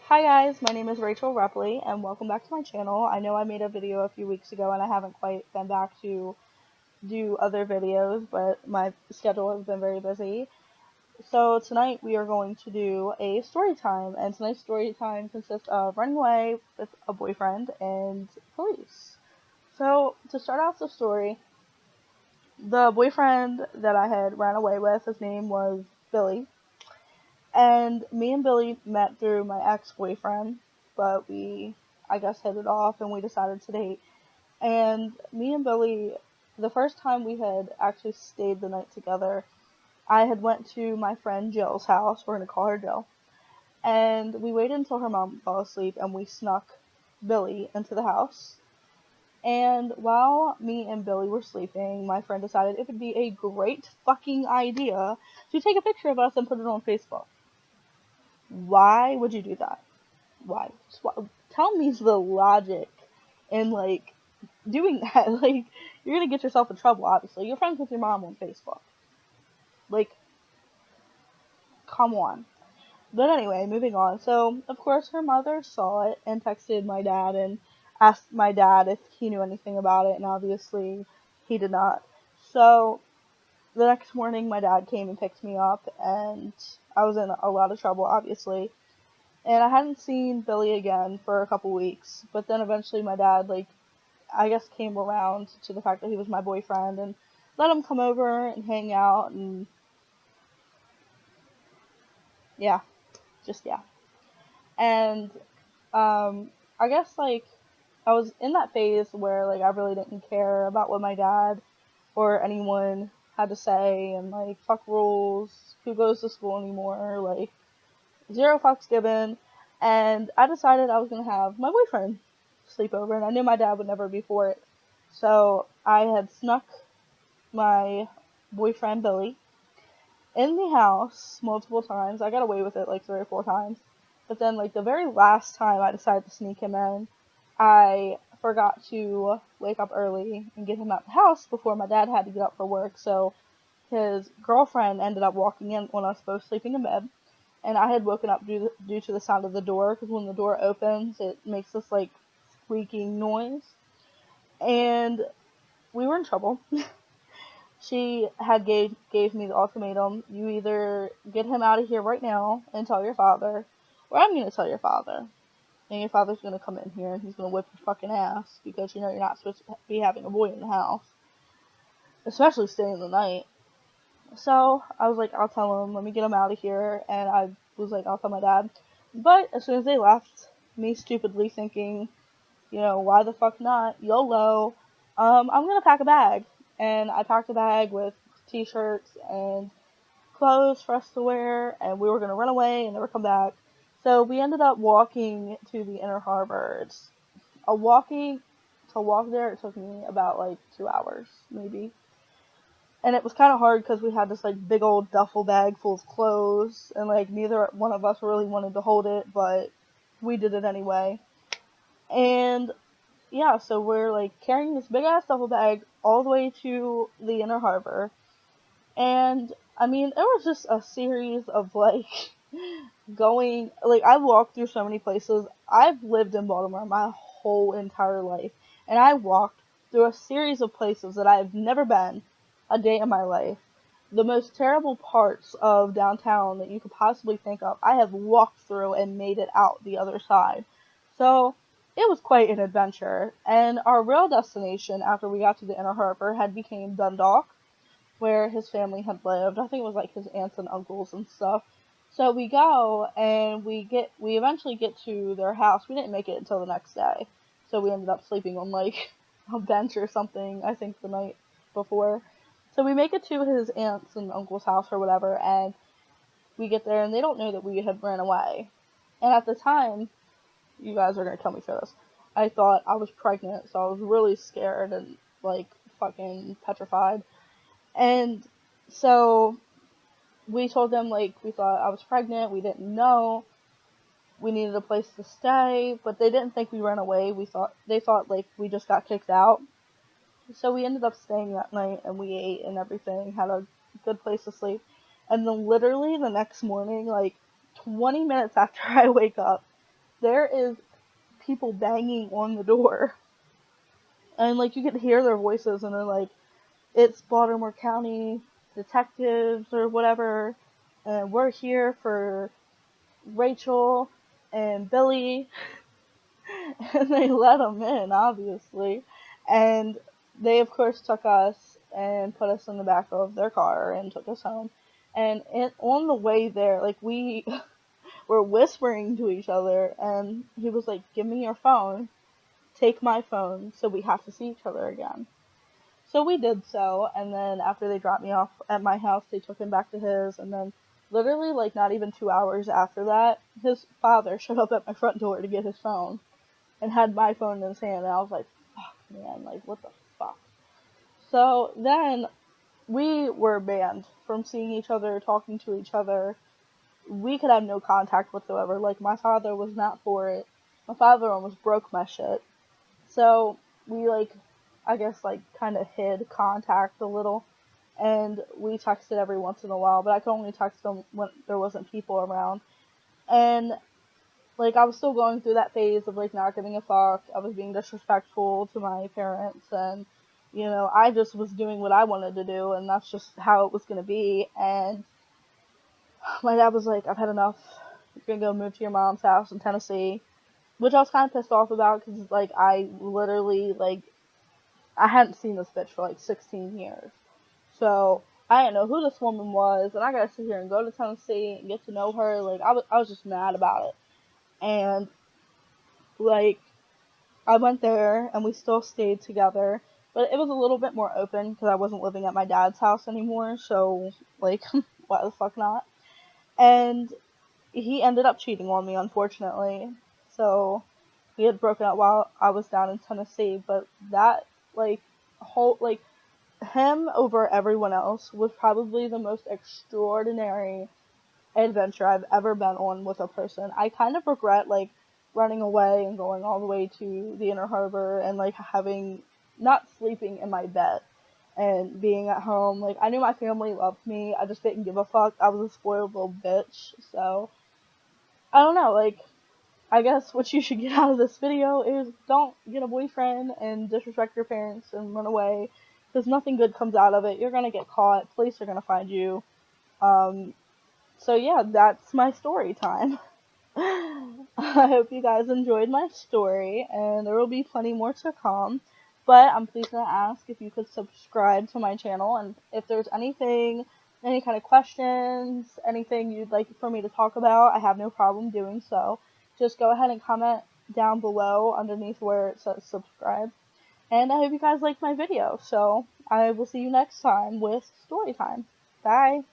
Hi guys, my name is Rachel Repley and welcome back to my channel. I know I made a video a few weeks ago and I haven't quite been back to do other videos, but my schedule has been very busy. So tonight we are going to do a story time, and tonight's story time consists of running away with a boyfriend and police. So to start off the story, the boyfriend that I had ran away with, his name was Billy. And me and Billy met through my ex-boyfriend, but I guess, hit it off and we decided to date. And me and Billy, the first time we had actually stayed the night together, I had went to my friend Jill's house. We're gonna call her Jill. And we waited until her mom fell asleep and we snuck Billy into the house. And while me and Billy were sleeping, my friend decided it would be a great fucking idea to take a picture of us and put it on Facebook. Why would you do that? Why? Tell me the logic in doing that. Like, you're gonna get yourself in trouble. Obviously, you're friends with your mom on Facebook. Like, come on. But anyway, moving on. So of course her mother saw it and texted my dad and asked my dad if he knew anything about it, and obviously he did not. So the next morning my dad came and picked me up, and I was in a lot of trouble, obviously. And I hadn't seen Billy again for a couple weeks, but then eventually my dad, I guess, came around to the fact that he was my boyfriend and let him come over and hang out, and yeah, just yeah. And, I guess, I was in that phase where, I really didn't care about what my dad or anyone had to say, and, fuck rules, who goes to school anymore, zero fucks given. And I decided I was gonna have my boyfriend sleep over, and I knew my dad would never be for it. So I had snuck my boyfriend Billy in the house multiple times. I got away with it like 3 or 4 times. But then, the very last time I decided to sneak him in, I forgot to wake up early and get him out the house before my dad had to get up for work. So his girlfriend ended up walking in when us both sleeping in bed. And I had woken up due to the sound of the door, because when the door opens, it makes this, squeaking noise. And we were in trouble. She had gave me the ultimatum: you either get him out of here right now and tell your father, or I'm going to tell your father. And your father's going to come in here and he's going to whip your fucking ass, because you're not supposed to be having a boy in the house, especially staying the night. So I was like, I'll tell him, let me get him out of here. And I was like, I'll tell my dad. But as soon as they left, me stupidly thinking, why the fuck not? YOLO. I'm gonna pack a bag. And I packed a bag with t-shirts and clothes for us to wear, and we were gonna run away and never come back. So we ended up walking to the Inner Harbor. It's to walk there, it took me about 2 hours, maybe. And it was kind of hard because we had this big old duffel bag full of clothes, and neither one of us really wanted to hold it, but we did it anyway. And yeah, so we're carrying this big ass duffel bag all the way to the Inner Harbor. And I mean, it was just a series of going, I walked through so many places. I've lived in Baltimore my whole entire life, and I walked through a series of places that I have never been a day in my life. The most terrible parts of downtown that you could possibly think of, I have walked through and made it out the other side. So it was quite an adventure. And our real destination after we got to the Inner Harbor had became Dundalk, where his family had lived. I think it was his aunts and uncles and stuff. So we go and we eventually get to their house. We didn't make it until the next day. So we ended up sleeping on a bench or something, I think the night before. So we make it to his aunts and uncle's house or whatever, and we get there and they don't know that we had ran away. And at the time, you guys are gonna kill me for this, I thought I was pregnant, so I was really scared and fucking petrified. And so we told them we thought I was pregnant, we didn't know, we needed a place to stay, but they didn't think we ran away. They thought we just got kicked out. So we ended up staying that night and we ate and everything, had a good place to sleep. And then literally the next morning, 20 minutes after I wake up, there is people banging on the door. And, like, you could hear their voices, and they're like, it's Baltimore County detectives or whatever, and we're here for Rachel and Billy. And they let them in, obviously. And they, of course, took us and put us in the back of their car and took us home. And on the way there, like, we were whispering to each other, and he was like, give me your phone, take my phone, so we have to see each other again. So we did so, and then after they dropped me off at my house, they took him back to his, and then literally, like, not even 2 hours after that, his father showed up at my front door to get his phone, and had my phone in his hand, and I was like, fuck, man, like, what the fuck? So then, we were banned from seeing each other, talking to each other. We could have no contact whatsoever. Like, my father was not for it. My father almost broke my shit. So, we, like, I guess, like, kind of hid contact a little. And we texted every once in a while, but I could only text them when there wasn't people around. And, like, I was still going through that phase of, like, not giving a fuck. I was being disrespectful to my parents, and, you know, I just was doing what I wanted to do, and that's just how it was going to be. And my dad was like, I've had enough. You're going to go move to your mom's house in Tennessee. Which I was kind of pissed off about, because, like, I literally, like, I hadn't seen this bitch for, like, 16 years. So, I didn't know who this woman was, and I gotta sit here and go to Tennessee and get to know her. Like, I was just mad about it. And, like, I went there, and we still stayed together, but it was a little bit more open, because I wasn't living at my dad's house anymore, so, like, why the fuck not? And he ended up cheating on me, unfortunately, so we had broken up while I was down in Tennessee, but that, like, whole, like, him over everyone else was probably the most extraordinary adventure I've ever been on with a person. I kind of regret, like, running away and going all the way to the Inner Harbor and, like, not sleeping in my bed and being at home. Like, I knew my family loved me. I just didn't give a fuck. I was a spoiled little bitch. So, I don't know, like, I guess what you should get out of this video is don't get a boyfriend and disrespect your parents and run away, because nothing good comes out of it. You're gonna get caught. Police are gonna find you. So yeah, that's my story time. I hope you guys enjoyed my story, and there will be plenty more to come. But I'm pleased to ask if you could subscribe to my channel, and if there's anything, any kind of questions, anything you'd like for me to talk about, I have no problem doing so. Just go ahead and comment down below underneath where it says subscribe. And I hope you guys liked my video, so I will see you next time with story time. Bye!